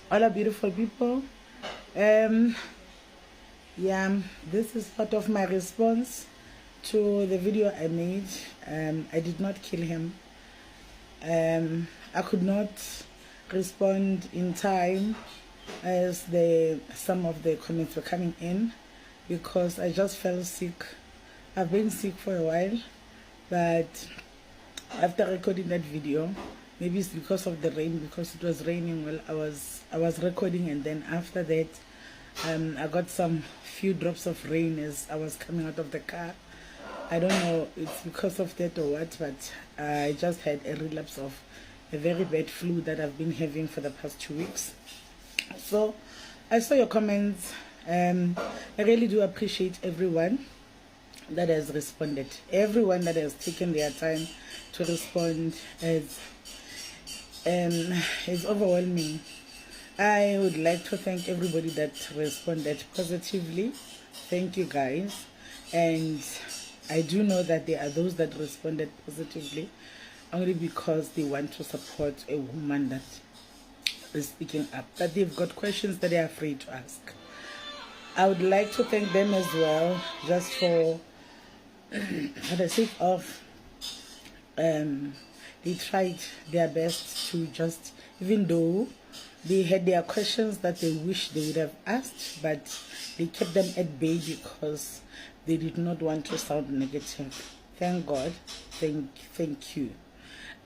All our beautiful people. Um, yeah, this is part of my response to the video I made. I did not kill him. I could not respond in time as some of the comments were coming in because I just felt sick. I've been sick for a while, but after recording that video, maybe it's because of the rain, because it was raining while I was recording, and then after that I got some few drops of rain as I was coming out of the car. I don't know it's because of that or what, but I just had a relapse of a very bad flu that I've been having for the past 2 weeks. So I saw your comments. I really do appreciate everyone that has responded. Everyone that has taken their time to respond is overwhelming. I would like to thank everybody that responded positively. Thank you guys. And I do know that there are those that responded positively only because they want to support a woman that is speaking up, but they've got questions that they're afraid to ask. I would like to thank them as well, just for the sake of they tried their best to just, even though they had their questions that they wish they would have asked, but they kept them at bay because they did not want to sound negative. Thank God. Thank you.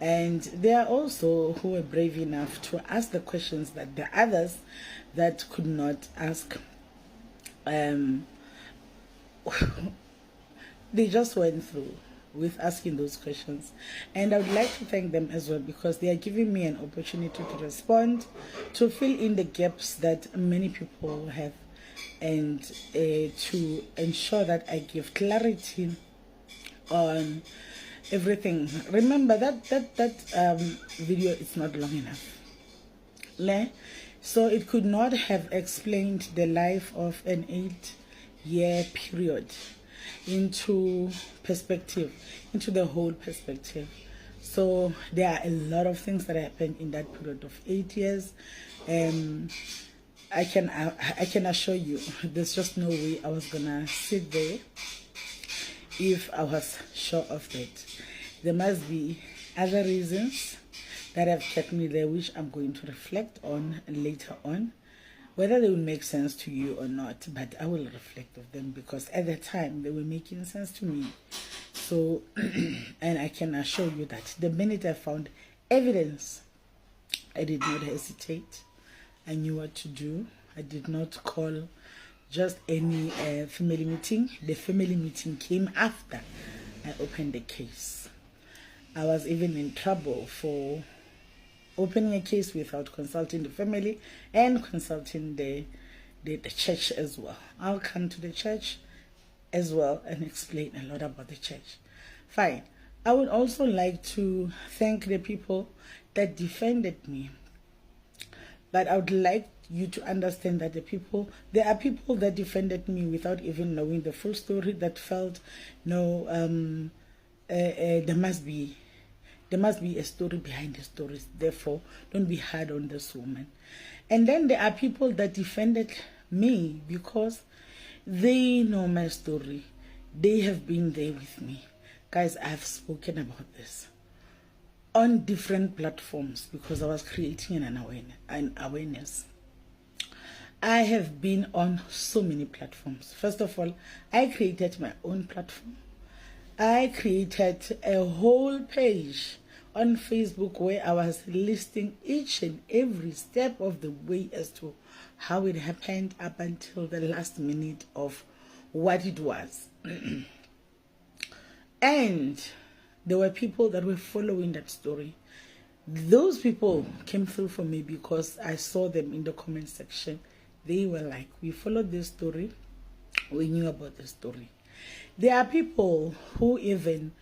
And there are also who were brave enough to ask the questions that the others that could not ask. They just went through with asking those questions, and I would like to thank them as well because they are giving me an opportunity to respond, to fill in the gaps that many people have, and to ensure that I give clarity on everything. Remember that video is not long enough, so it could not have explained the life of an 8-year period into perspective, into the whole perspective. So there are a lot of things that happened in that period of 8 years. I can assure you there's just no way I was gonna sit there if I was sure of that. There must be other reasons that have kept me there, which I'm going to reflect on later on, whether they will make sense to you or not, but I will reflect of them because at the time they were making sense to me. So and I can assure you that the minute I found evidence, I did not hesitate. I knew what to do. I did not call just any family meeting. The family meeting came after I opened the case. I was even in trouble for opening a case without consulting the family and consulting the church as well. I'll come to the church as well and explain a lot about the church. Fine. I would also like to thank the people that defended me, but I would like you to understand that there are people that defended me without even knowing the full story, that felt no, there must be a story behind the stories, therefore don't be hard on this woman. And then there are people that defended me because they know my story. They have been there with me. Guys, I have spoken about this on different platforms because I was creating an awareness. I have been on so many platforms. First of all, I created my own platform. I created a whole page on Facebook where I was listing each and every step of the way as to how it happened up until the last minute of what it was. And there were people that were following that story. Those people came through for me because I saw them in the comment section. They were like, we followed this story, we knew about the story. There are people who even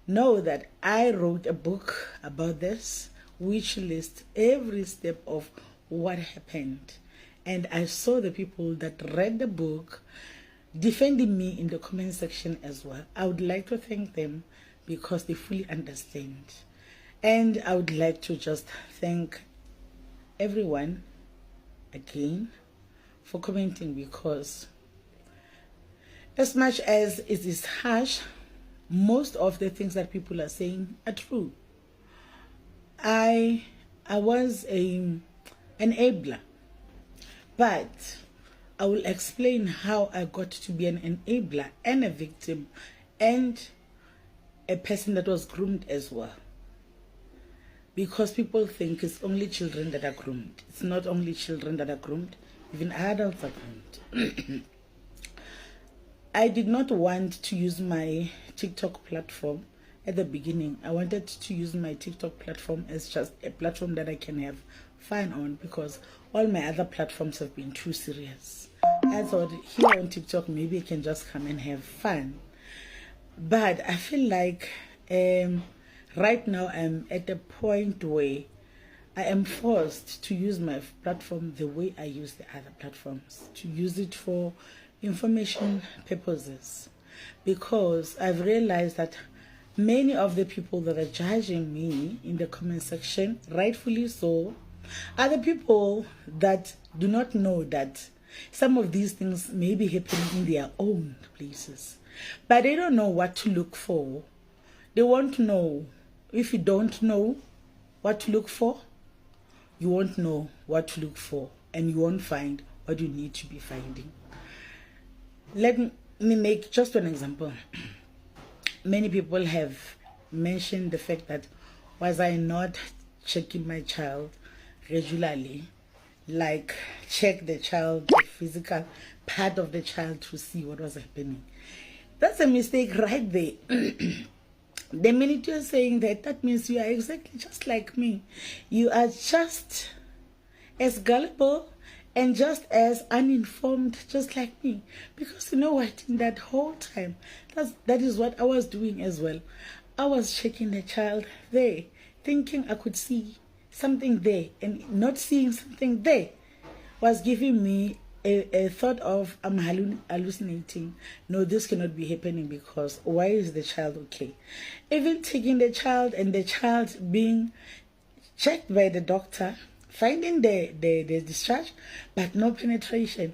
know that I wrote a book about this, which lists every step of what happened. And I saw the people that read the book defending me in the comment section as well. I would like to thank them because they fully understand. And I would like to just thank everyone again for commenting, because as much as it is harsh, most of the things that people are saying are true. I was an enabler, but I will explain how I got to be an enabler and a victim and a person that was groomed as well. Because people think it's only children that are groomed. It's not only children that are groomed, even adults are groomed. I did not want to use my TikTok platform at the beginning. I wanted to use my TikTok platform as just a platform that I can have fun on, because all my other platforms have been too serious. I thought here on TikTok maybe I can just come and have fun. But I feel like right now I'm at a point where I am forced to use my platform the way I use the other platforms, to use it for information purposes, because I've realized that many of the people that are judging me in the comment section, rightfully so, are the people that do not know that some of these things may be happening in their own places, but they don't know what to look for. They won't know. If you don't know what to look for, you won't know what to look for, and you won't find what you need to be finding. Let me make just an example. Many people have mentioned the fact that was I not checking my child regularly, like check the child, the physical part of the child, to see what was happening. That's a mistake right there. The minute you're saying that, that means you are exactly just like me. You are just as gullible and just as uninformed, just like me. Because you know what, in that whole time, that is what I was doing as well. I was checking the child there, thinking I could see something there, and not seeing something there was giving me a thought of I'm hallucinating. No, this cannot be happening, because why is the child okay? Even taking the child and the child being checked by the doctor, finding the discharge, but no penetration.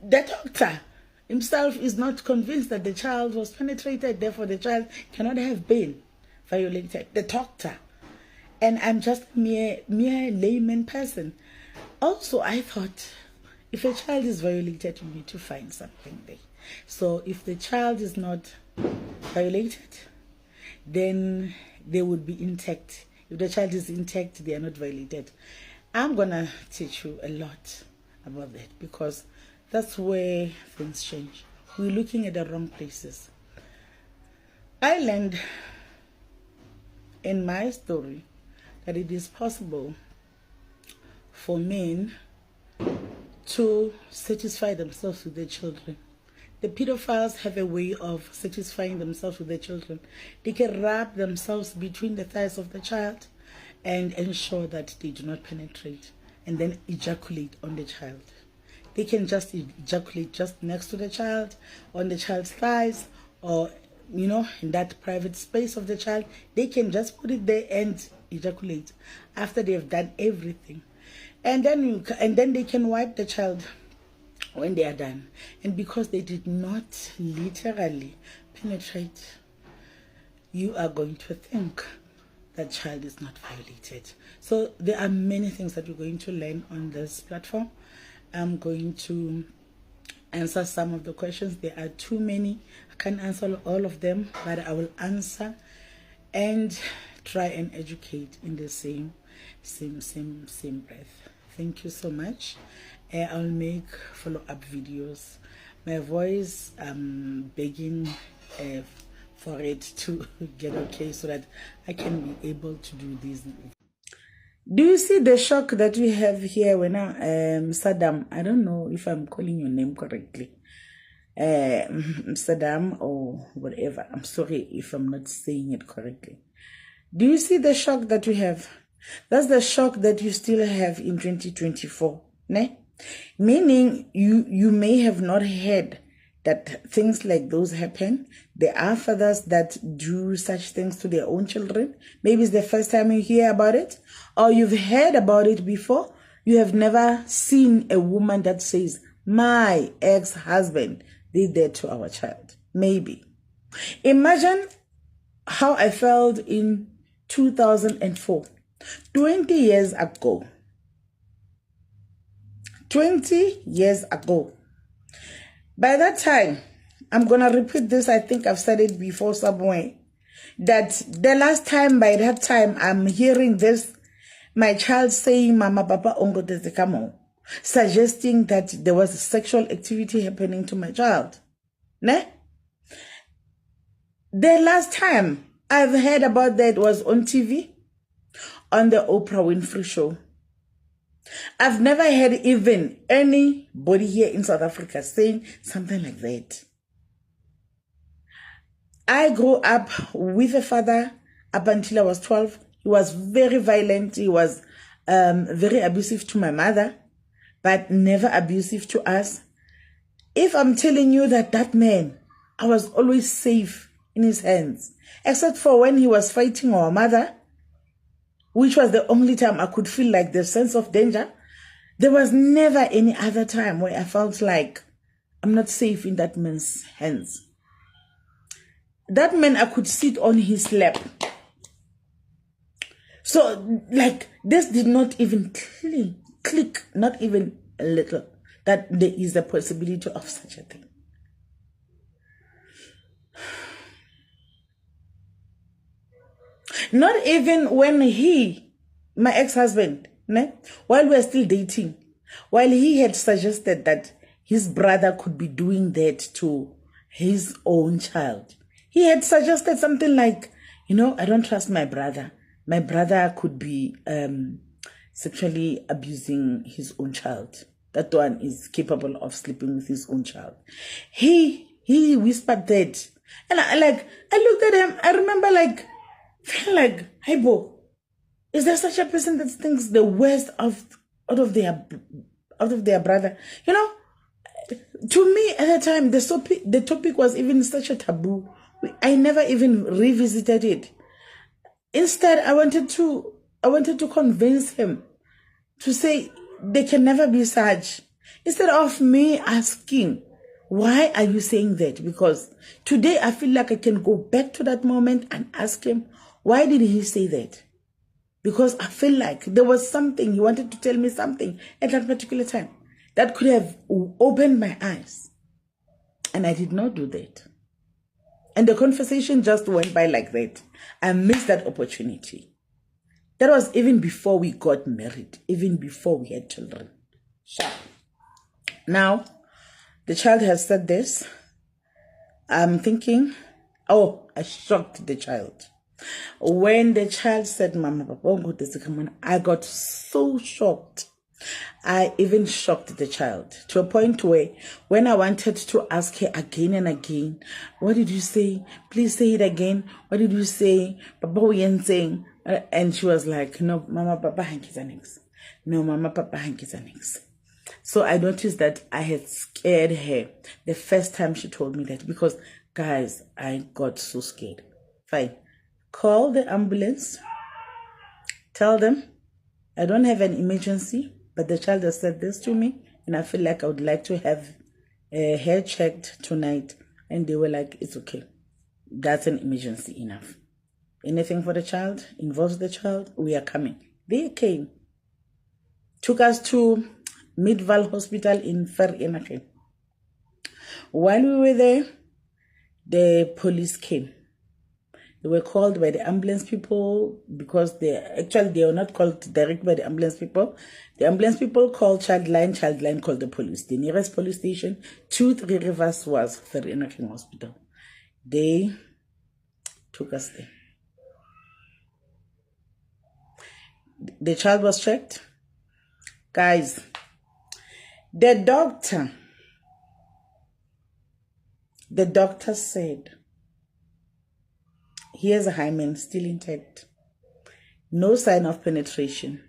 The doctor himself is not convinced that the child was penetrated, therefore the child cannot have been violated. The doctor. And I'm just a mere layman person. Also, I thought, if a child is violated, you need to find something there. So if the child is not violated, then they would be intact. If the child is intact, they are not violated. I'm going to teach you a lot about that, because that's where things change. We're looking at the wrong places. I learned in my story that it is possible for men to satisfy themselves with their children. The pedophiles have a way of satisfying themselves with their children. They can wrap themselves between the thighs of the child and ensure that they do not penetrate, and then ejaculate on the child. They can just ejaculate just next to the child, on the child's thighs, or in that private space of the child. They can just put it there and ejaculate after they have done everything. And then they can wipe the child when they are done. And because they did not literally penetrate, you are going to think that child is not violated. So there are many things that we're going to learn on this platform. I'm going to answer some of the questions. There are too many. I can't answer all of them, but I will answer and try and educate in the same breath. Thank you so much. I'll make follow-up videos. My voice, I'm begging for it to get okay so that I can be able to do these. Do you see the shock that we have here when Saddam? I don't know if I'm calling your name correctly. Saddam or whatever. I'm sorry if I'm not saying it correctly. Do you see the shock that we have? That's the shock that you still have in 2024. Ne? Meaning you may have not heard that things like those happen. There are fathers that do such things to their own children. Maybe it's the first time you hear about it, or you've heard about it before You have never seen a woman that says, my ex-husband did that to our child. Maybe. Imagine how I felt in 2004, 20 years ago. 20 years ago. By that time, I'm going to repeat this. I think I've said it before somewhere. That the last time, by that time, I'm hearing this, my child saying, Mama, Papa, Ongo Tetekamo, suggesting that there was sexual activity happening to my child. Ne? The last time I've heard about that was on TV, on the Oprah Winfrey Show. I've never heard even anybody here in South Africa saying something like that. I grew up with a father up until I was 12. He was very violent. He was very abusive to my mother, but never abusive to us. If I'm telling you that that man, I was always safe in his hands, except for when he was fighting our mother, which was the only time I could feel like the sense of danger. There was never any other time where I felt like I'm not safe in that man's hands. That man, I could sit on his lap. So, like, this did not even click, not even a little, that there is a possibility of such a thing. Not even when my ex-husband, while we were still dating, while he had suggested that his brother could be doing that to his own child. He had suggested something like, I don't trust my brother. My brother could be sexually abusing his own child. That one is capable of sleeping with his own child. He whispered that. And I looked at him. I remember feeling like, hey, Bo, is there such a person that thinks the worst out of their brother? To me at the time, the topic was even such a taboo. I never even revisited it. Instead, I wanted to convince him to say there can never be such. Instead of me asking, why are you saying that? Because today I feel like I can go back to that moment and ask him, why did he say that? Because I feel like there was something, he wanted to tell me something at that particular time that could have opened my eyes. And I did not do that. And the conversation just went by like that. I missed that opportunity. That was even before we got married, even before we had children. So, now, the child has said this. I'm thinking, I shocked the child. When the child said, Mama, Papa, I got so shocked. I even shocked the child to a point where when I wanted to ask her again and again, what did you say? Please say it again. What did you say? Papa, we ain't saying. And she was like, no, Mama, Papa, hankies are next. No, Mama, Papa, hankies are next. So I noticed that I had scared her the first time she told me that because, guys, I got so scared. Fine. Call the ambulance. Tell them I don't have an emergency, but the child has said this to me, and I feel like I would like to have her checked tonight. And they were like, it's okay. That's an emergency enough. Anything for the child, involves the child, we are coming. They came. Took us to Midval Hospital in Vereeniging. While we were there, the police came. They were called by the ambulance people because they were not called direct by the ambulance people. The ambulance people called Childline called the police. The nearest police station to 3 Rivers was Vereeniging Hospital. They took us there. The child was checked. Guys, the doctor said, here's a hymen still intact. No sign of penetration.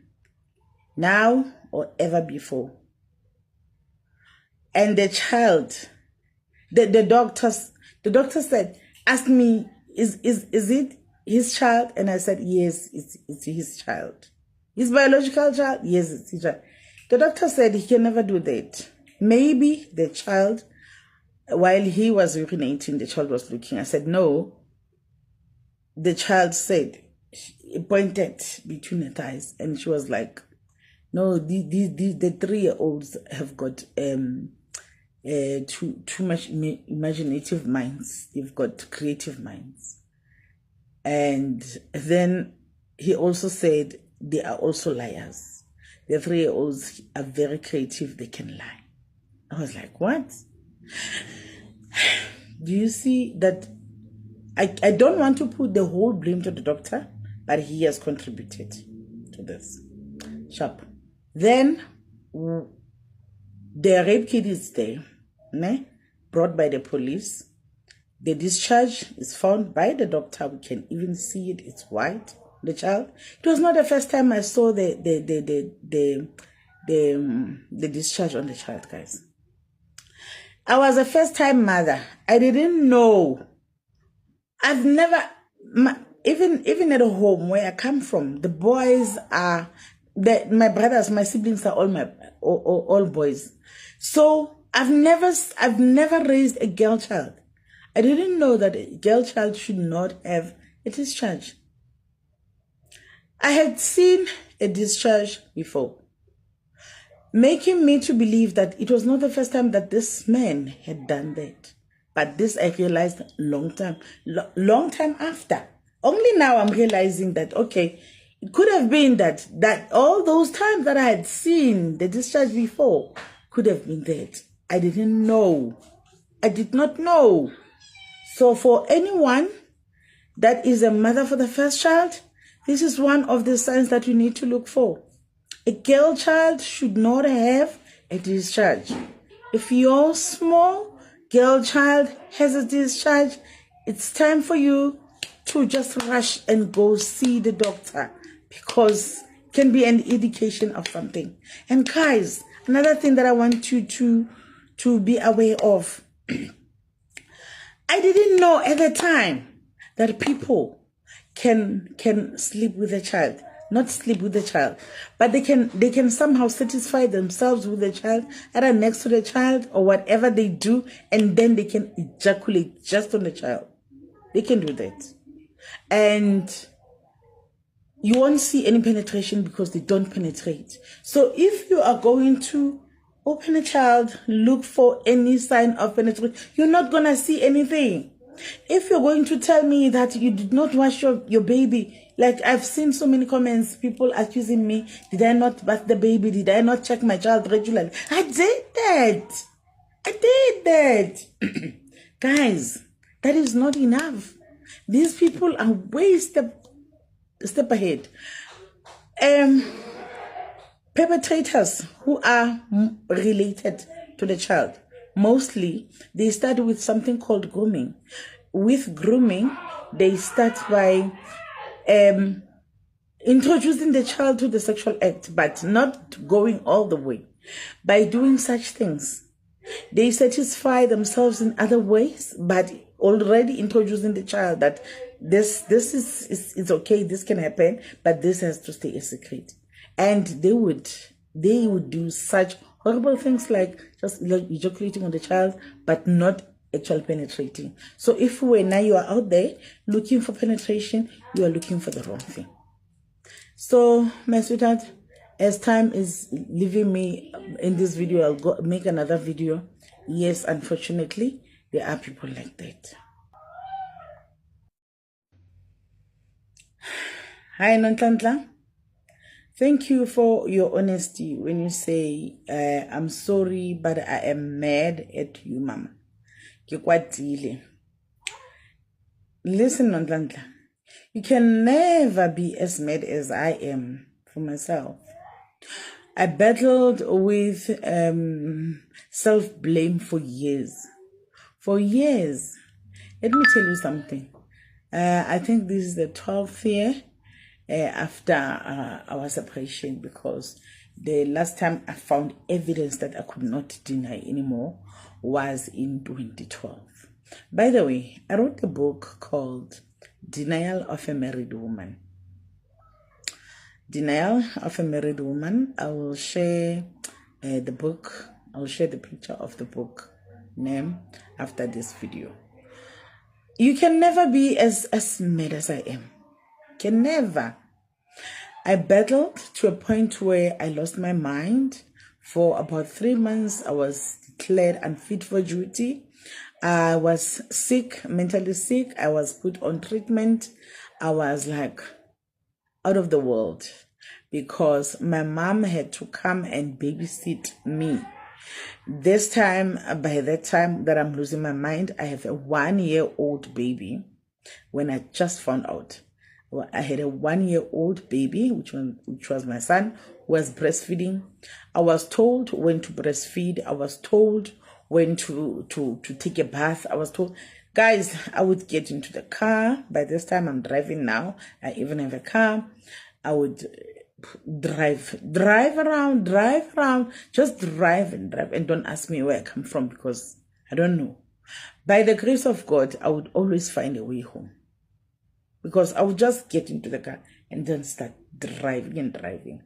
Now or ever before. And the child, the doctor said, asked me, is it his child? And I said, yes, it's his child. His biological child? Yes, it's his child. The doctor said he can never do that. Maybe the child, while he was urinating, the child was looking. I said, no. The child said, he pointed between her thighs, and she was like, no, the 3-year-olds have got too much imaginative minds. They've got creative minds. And then he also said they are also liars. The 3-year-olds are very creative. They can lie. I was like, what? Do you see that? I don't want to put the whole blame to the doctor, but he has contributed to this. Sharp. Then the rape kit is there, brought by the police. The discharge is found by the doctor. We can even see it. It's white. The child. It was not the first time I saw the discharge on the child, guys. I was a first-time mother. I didn't know. I've never, even at home where I come from, the boys are, my brothers, my siblings are all boys. So I've never raised a girl child. I didn't know that a girl child should not have a discharge. I had seen a discharge before, making me to believe that it was not the first time that this man had done that. But this I realized long time after. Only now I'm realizing that, okay, it could have been that all those times that I had seen the discharge before could have been that. I didn't know. I did not know. So for anyone that is a mother for the first child, this is one of the signs that you need to look for. A girl child should not have a discharge. If your small girl child has a discharge, it's time for you to just rush and go see the doctor, because it can be an indication of something. And guys, another thing that I want you to be aware of. I didn't know at the time that people can sleep with a child. Not sleep with the child, but they can somehow satisfy themselves with the child, either next to the child or whatever they do, and then they can ejaculate just on the child. They can do that. And you won't see any penetration because they don't penetrate. So if you are going to open a child, look for any sign of penetration, you're not going to see anything. If you're going to tell me that you did not wash your baby, like I've seen so many comments, people accusing me, did I not bath the baby? Did I not check my child regularly? I did that. Guys, that is not enough. These people are way step ahead. Perpetrators who are related to the child, mostly, they start with something called grooming. With grooming, they start by introducing the child to the sexual act, but not going all the way. By doing such things, they satisfy themselves in other ways, but already introducing the child that this is okay, this can happen, but this has to stay a secret. And they would do such horrible things like just ejaculating on the child, but not actual penetrating. So if now you are out there looking for penetration, you are looking for the wrong thing. So my sweetheart, as time is leaving me in this video, I'll go make another video. Yes, unfortunately, there are people like that. Hi, Nontlantla. Thank you for your honesty when you say, I'm sorry, but I am mad at you, Mama. Listen, Nontlantla, you can never be as mad as I am for myself. I battled with self-blame for years. For years. Let me tell you something. I think this is the 12th year after our separation, because the last time I found evidence that I could not deny anymore was in 2012. By the way, I wrote a book called Denial of a Married Woman. Denial of a Married Woman. I will share the book. I'll share the picture of the book name after this video. You can never be as mad as I am. Can never. I battled to a point where I lost my mind. For about 3 months, I was declared unfit for duty. I was sick, mentally sick. I was put on treatment. I was like out of the world because my mom had to come and babysit me. This time, by that time that I'm losing my mind, I have a 1-year-old baby. When I just found out, I had a 1-year-old baby, which was my son, who was breastfeeding. I was told when to breastfeed. I was told when to take a bath. I was told, guys, I would get into the car. By this time, I'm driving now. I even have a car. I would drive around, just drive, and don't ask me where I come from because I don't know. By the grace of God, I would always find a way home because I would just get into the car and then start driving.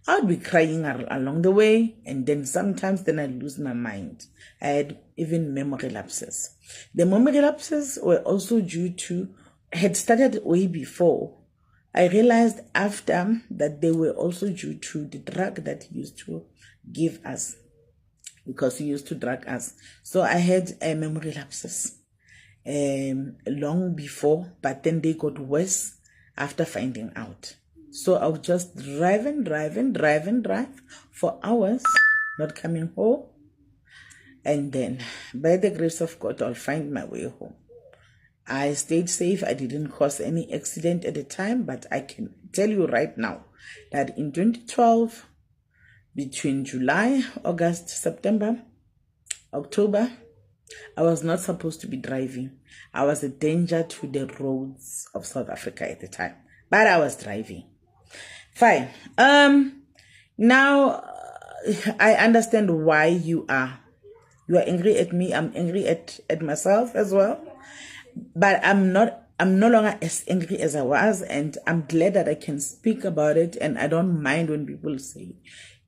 I would be crying along the way, and then sometimes I lose my mind. I had even memory lapses. The memory lapses were also had started way before. I realized after that they were also due to the drug that he used to give us, because he used to drug us. So I had memory lapses long before, but then they got worse after finding out. So I would just drive for hours, not coming home. And then, by the grace of God, I'll find my way home. I stayed safe. I didn't cause any accident at the time, but I can tell you right now that in 2012, between July, August, September, October, I was not supposed to be driving. I was a danger to the roads of South Africa at the time, but I was driving. Fine. Now I understand why you are angry at me. I'm angry at myself as well. But I'm no longer as angry as I was, and I'm glad that I can speak about it. And I don't mind when people say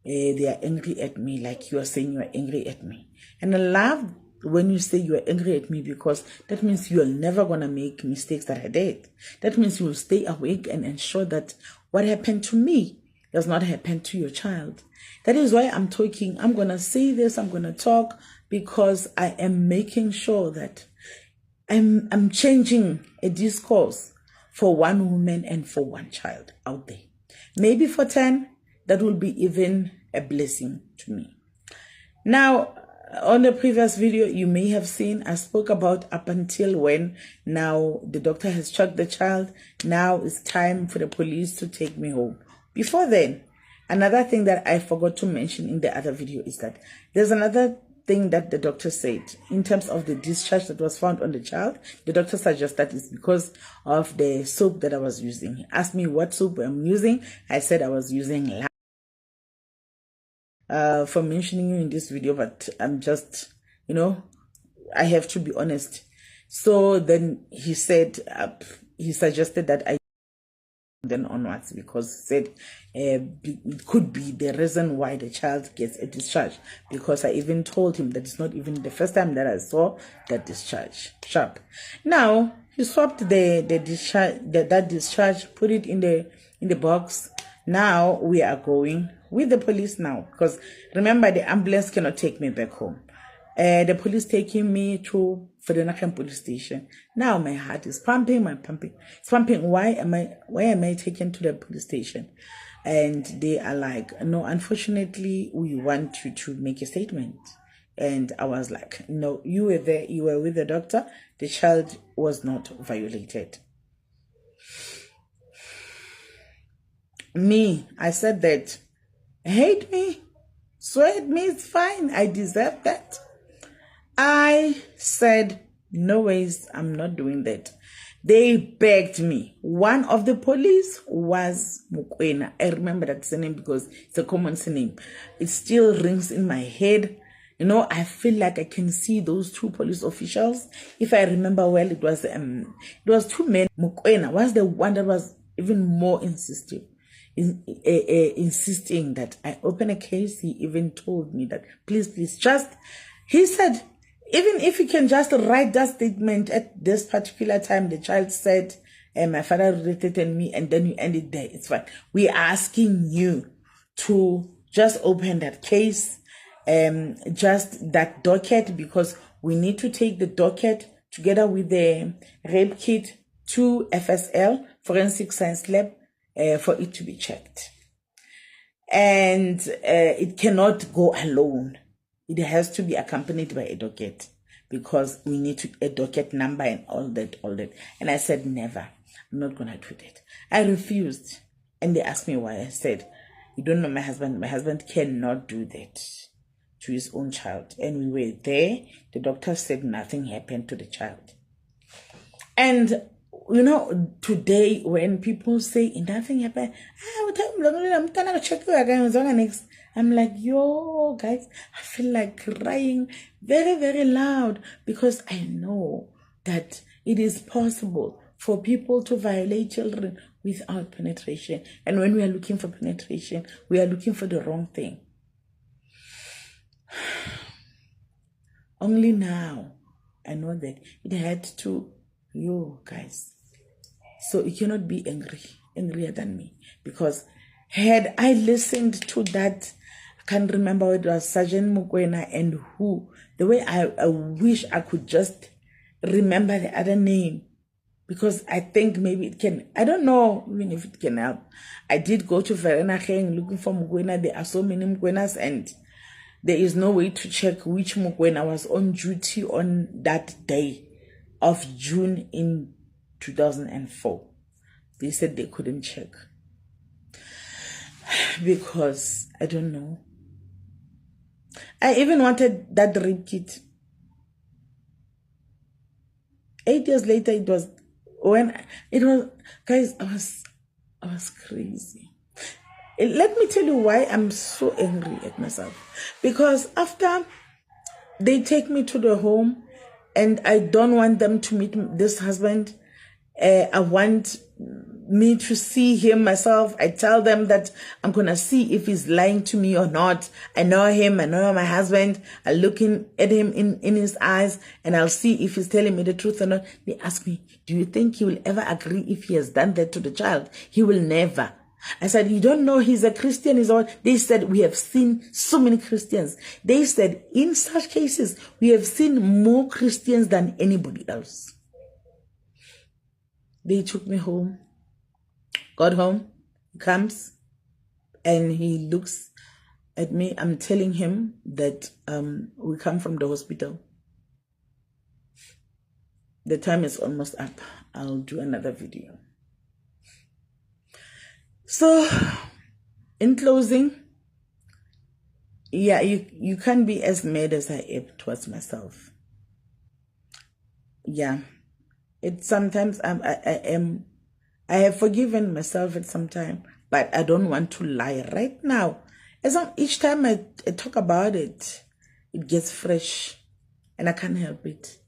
they are angry at me, like you are saying you are angry at me. And I love when you say you are angry at me, because that means you are never going to make mistakes that I did. That means you will stay awake and ensure that what happened to me does not happen to your child. That is why I'm talking. I'm going to say this. I'm going to talk because I am making sure that I'm changing a discourse for one woman and for one child out there. Maybe for 10, that will be even a blessing to me. Now, on the previous video, you may have seen I spoke about up until when now the doctor has checked the child. Now it's time for the police to take me home. Before then, another thing that I forgot to mention in the other video is that there's another thing that the doctor said in terms of the discharge that was found on the child. The doctor suggests that it's because of the soap that I was using. He asked me what soap I'm using. I said I was using for mentioning you in this video, but I'm just, I have to be honest. So then he said, he suggested that I then onwards, because he said it could be the reason why the child gets a discharge, because I even told him that it's not even the first time that I saw that discharge. Sharp. Now he swapped the discharge, that discharge, put it in the box. Now we are going with the police now, because remember, the ambulance cannot take me back home. The police taking me to Vereeniging police station. Now my heart is pumping, it's pumping. Why am I taken to the police station? And they are like, no, unfortunately, we want you to make a statement. And I was like, no, you were there, you were with the doctor, the child was not violated. Me, I said that, hate me, swear at me, it's fine, I deserve that. I said, no ways, I'm not doing that. They begged me. One of the police was Mukwena. I remember that surname because it's a common surname. It still rings in my head. I feel like I can see those two police officials. If I remember well, it was two men. Mukwena was the one that was even more insistent. insisting that I open a case. He even told me that, please, he said, even if you can just write that statement at this particular time, the child said, my father related me, and then you end it there, it's fine. We are asking you to just open that case, just that docket, because we need to take the docket together with the rape kit to FSL, Forensic Science Lab, for it to be checked. And it cannot go alone. It has to be accompanied by a docket, because we need a docket number and all that. And I said, never. I'm not going to do that. I refused. And they asked me why. I said, you don't know my husband. My husband cannot do that to his own child. And we were there. The doctor said nothing happened to the child. And, you know, today when people say nothing happened, I'm like, yo, guys, I feel like crying very, very loud, because I know that it is possible for people to violate children without penetration. And when we are looking for penetration, we are looking for the wrong thing. Only now I know that it had to, you guys. So you cannot be angrier than me, because had I listened to that, I can't remember what it was, Sergeant Mukwena and who, the way I wish I could just remember the other name, because I think maybe it can, I don't know even if it can help. I did go to Vereeniging looking for Mukwena. There are so many Mukwenas, and there is no way to check which Mukwena was on duty on that day of June in 2004. They said they couldn't check, because I don't know. I even wanted that rape kit. 8 years later, it was guys, I was crazy. Let me tell you why I'm so angry at myself. Because after they take me to the home, and I don't want them to meet this husband, I want me to see him myself. I tell them that I'm going to see if he's lying to me or not. I know him. I know my husband. I'm looking at him in his eyes, and I'll see if he's telling me the truth or not. They ask me, do you think he will ever agree if he has done that to the child? He will never. I said, you don't know he's a Christian. They said, we have seen so many Christians. They said, in such cases, we have seen more Christians than anybody else. They took me home, got home, comes, and he looks at me. I'm telling him that we come from the hospital. The time is almost up. I'll do another video. So, in closing, yeah, you can't be as mad as I am towards myself. Yeah. Sometimes I have forgiven myself at some time, but I don't want to lie right now. Each time I talk about it, it gets fresh, and I can't help it.